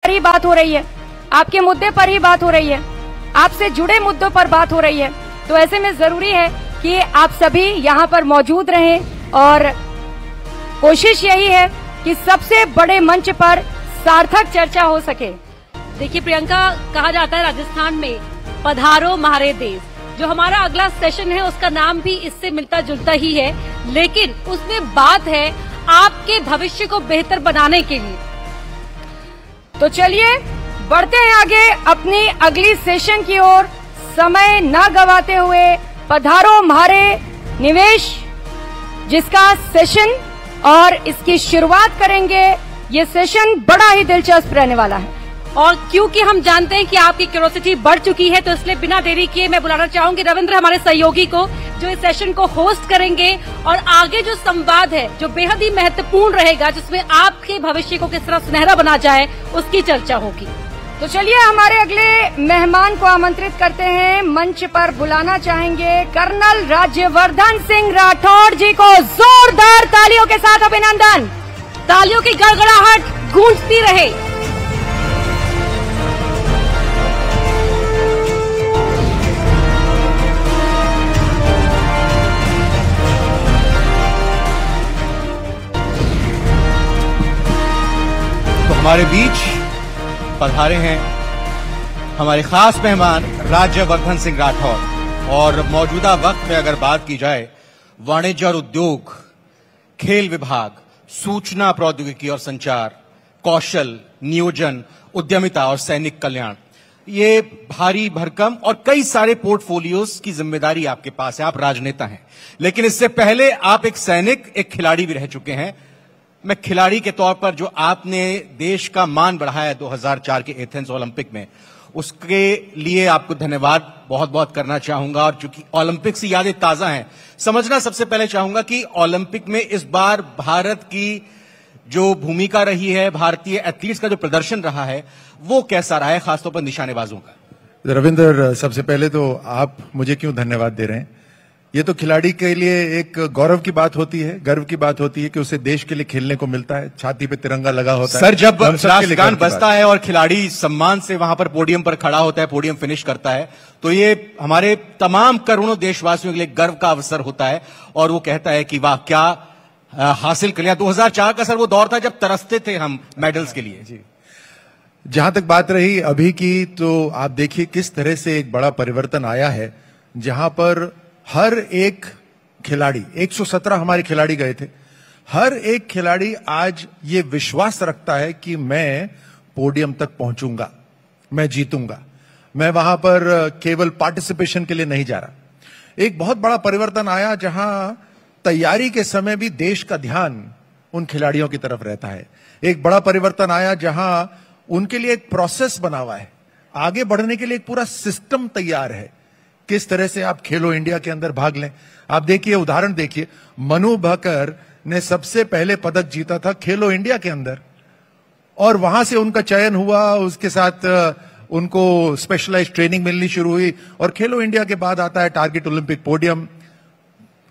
पर ही बात हो रही है, आपके मुद्दे पर ही बात हो रही है, आपसे जुड़े मुद्दों पर बात हो रही है। तो ऐसे में जरूरी है कि आप सभी यहाँ पर मौजूद रहें और कोशिश यही है कि सबसे बड़े मंच पर सार्थक चर्चा हो सके। देखिए प्रियंका, कहा जाता है राजस्थान में पधारो म्हारे देश। जो हमारा अगला सेशन है उसका नाम भी इससे मिलता जुलता ही है, लेकिन उसमें बात है आपके भविष्य को बेहतर बनाने के लिए। तो चलिए बढ़ते हैं आगे अपनी अगली सेशन की ओर। समय न गवाते हुए पधारो म्हारे निवेश, जिसका सेशन और इसकी शुरुआत करेंगे। ये सेशन बड़ा ही दिलचस्प रहने वाला है और क्योंकि हम जानते हैं कि आपकी क्यूरियोसिटी बढ़ चुकी है, तो इसलिए बिना देरी किए मैं बुलाना चाहूंगी रविंद्र, हमारे सहयोगी को, जो इस सेशन को होस्ट करेंगे और आगे जो संवाद है जो बेहद ही महत्वपूर्ण रहेगा, जिसमें आपके भविष्य को किस तरह सुनहरा बना जाए, उसकी चर्चा होगी। तो चलिए हमारे अगले मेहमान को आमंत्रित करते हैं। मंच पर बुलाना चाहेंगे कर्नल राज्यवर्धन सिंह राठौड़ जी को। जोरदार तालियों के साथ अभिनंदन। तालियों की गड़गड़ाहट गूंजती रहे। तो हमारे बीच पधारे हैं हमारे खास मेहमान राज्यवर्धन सिंह राठौड़। और मौजूदा वक्त में अगर बात की जाए, वाणिज्य और उद्योग, खेल विभाग, सूचना प्रौद्योगिकी और संचार, कौशल, नियोजन, उद्यमिता और सैनिक कल्याण, ये भारी भरकम और कई सारे पोर्टफोलियोज की जिम्मेदारी आपके पास है। आप राजनेता हैं, लेकिन इससे पहले आप एक सैनिक, एक खिलाड़ी भी रह चुके हैं। मैं खिलाड़ी के तौर पर जो आपने देश का मान बढ़ाया 2004 के एथेंस ओलंपिक में, उसके लिए आपको धन्यवाद बहुत बहुत करना चाहूंगा। और चूंकि ओलंपिक से यादें ताजा हैं, समझना सबसे पहले चाहूंगा कि ओलंपिक में इस बार भारत की जो भूमिका रही है, भारतीय एथलीट्स का जो प्रदर्शन रहा है, वो कैसा रहा है, खासतौर पर निशानेबाजों का। रविंदर, सबसे पहले तो आप मुझे क्यों धन्यवाद दे रहे हैं? ये तो खिलाड़ी के लिए एक गौरव की बात होती है, गर्व की बात होती है कि उसे देश के लिए खेलने को मिलता है, छाती पे तिरंगा लगा होता है। सर, जब राष्ट्रगान बजता है और खिलाड़ी सम्मान से वहां पर पोडियम पर खड़ा होता है, पोडियम फिनिश करता है, तो ये हमारे तमाम करोड़ों देशवासियों के लिए गर्व का अवसर होता है। और वो कहता है कि वाह, क्या हासिल कर लिया। 2004 का सर वो दौर था जब तरसते थे हम मेडल्स के लिए। जी, जहां तक बात रही अभी की, तो आप देखिए किस तरह से एक बड़ा परिवर्तन आया है, जहां पर हर एक खिलाड़ी, 117 हमारे खिलाड़ी गए थे, हर एक खिलाड़ी आज ये विश्वास रखता है कि मैं पोडियम तक पहुंचूंगा, मैं जीतूंगा, मैं वहां पर केवल पार्टिसिपेशन के लिए नहीं जा रहा। एक बहुत बड़ा परिवर्तन आया जहां तैयारी के समय भी देश का ध्यान उन खिलाड़ियों की तरफ रहता है। एक बड़ा परिवर्तन आया जहां उनके लिए एक प्रोसेस बना हुआ है, आगे बढ़ने के लिए एक पूरा सिस्टम तैयार है। किस तरह से आप खेलो इंडिया के अंदर भाग लें। आप देखिए, उदाहरण देखिए, मनु भाकर ने सबसे पहले पदक जीता था खेलो इंडिया के अंदर, और वहां से उनका चयन हुआ, उसके साथ उनको स्पेशलाइज्ड ट्रेनिंग मिलनी शुरू हुई, और खेलो इंडिया के बाद आता है टारगेट ओलंपिक पोडियम,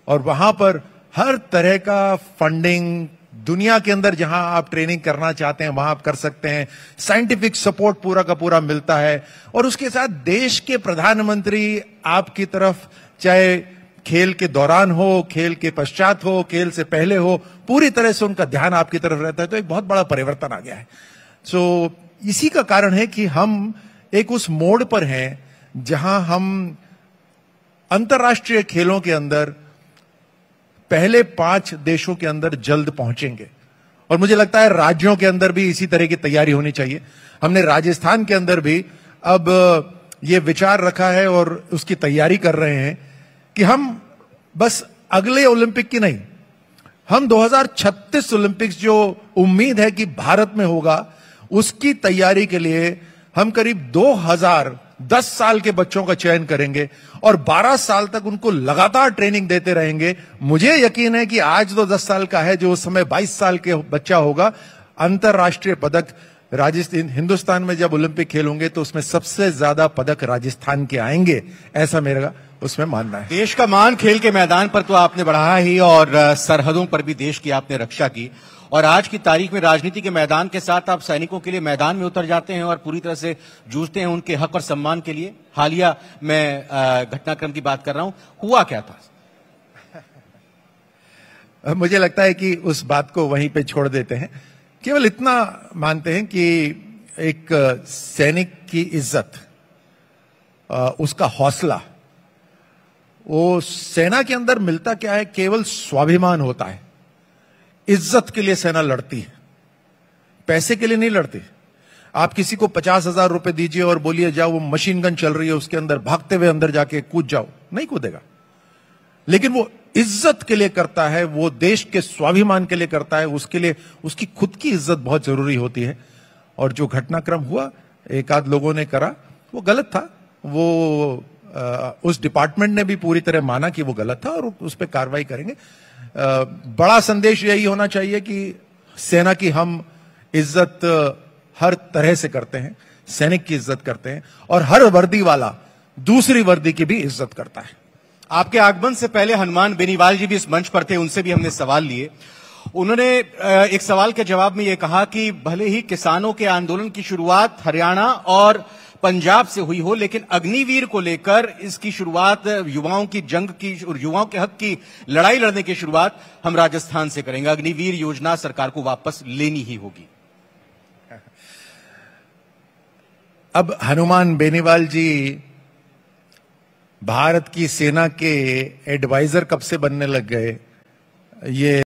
और वहां पर हर तरह का फंडिंग, दुनिया के अंदर जहां आप ट्रेनिंग करना चाहते हैं वहां आप कर सकते हैं, साइंटिफिक सपोर्ट पूरा का पूरा मिलता है। और उसके साथ देश के प्रधानमंत्री आपकी तरफ, चाहे खेल के दौरान हो, खेल के पश्चात हो, खेल से पहले हो, पूरी तरह से उनका ध्यान आपकी तरफ रहता है। तो एक बहुत बड़ा परिवर्तन आ गया है। सो इसी का कारण है कि हम एक उस मोड़ पर हैं जहां हम अंतर्राष्ट्रीय खेलों के अंदर पहले 5 देशों के अंदर जल्द पहुंचेंगे। और मुझे लगता है राज्यों के अंदर भी इसी तरह की तैयारी होनी चाहिए। हमने राजस्थान के अंदर भी अब ये विचार रखा है और उसकी तैयारी कर रहे हैं कि हम बस अगले ओलंपिक की नहीं, हम 2036 ओलंपिक्स जो उम्मीद है कि भारत में होगा, उसकी तैयारी के लिए हम करीब 2010 साल के बच्चों का चयन करेंगे और 12 साल तक उनको लगातार ट्रेनिंग देते रहेंगे। मुझे यकीन है कि आज तो 10 साल का है, जो उस समय 22 साल के बच्चा होगा, अंतरराष्ट्रीय पदक राजस्थान, हिंदुस्तान में जब ओलंपिक खेल होंगे तो उसमें सबसे ज्यादा पदक राजस्थान के आएंगे, ऐसा मेरा उसमें मानना है। देश का मान खेल के मैदान पर तो आपने बढ़ाया ही, और सरहदों पर भी देश की आपने रक्षा की। और आज की तारीख में राजनीति के मैदान के साथ आप सैनिकों के लिए मैदान में उतर जाते हैं और पूरी तरह से जूझते हैं उनके हक और सम्मान के लिए। हालिया मैं घटनाक्रम की बात कर रहा हूं, हुआ क्या था? मुझे लगता है कि उस बात को वहीं पे छोड़ देते हैं। केवल इतना मानते हैं कि एक सैनिक की इज्जत, उसका हौसला, वो सेना के अंदर मिलता क्या है? केवल स्वाभिमान होता है। इज्जत के लिए सेना लड़ती है, पैसे के लिए नहीं लड़ती। आप किसी को 50,000 रुपए दीजिए और बोलिए जाओ वो मशीन गन चल रही है उसके अंदर भागते हुए अंदर जाके कूद जाओ, नहीं कूदेगा। लेकिन वो इज्जत के लिए करता है, वो देश के स्वाभिमान के लिए करता है, उसके लिए उसकी खुद की इज्जत बहुत जरूरी होती है। और जो घटनाक्रम हुआ, एक आध लोगों ने करा, वो गलत था। वो उस डिपार्टमेंट ने भी पूरी तरह माना कि वो गलत था और उस पर कार्रवाई करेंगे। बड़ा संदेश यही होना चाहिए कि सेना की हम इज्जत हर तरह से करते हैं, सैनिक की इज्जत करते हैं और हर वर्दी वाला दूसरी वर्दी की भी इज्जत करता है। आपके आगमन से पहले हनुमान बेनीवाल जी भी इस मंच पर थे, उनसे भी हमने सवाल लिए। उन्होंने एक सवाल के जवाब में यह कहा कि भले ही किसानों के आंदोलन की शुरुआत हरियाणा और पंजाब से हुई हो, लेकिन अग्निवीर को लेकर इसकी शुरुआत, युवाओं की जंग की और युवाओं के हक की लड़ाई लड़ने की शुरुआत हम राजस्थान से करेंगे। अग्निवीर योजना सरकार को वापस लेनी ही होगी। अब हनुमान बेनीवाल जी भारत की सेना के एडवाइजर कब से बनने लग गए, ये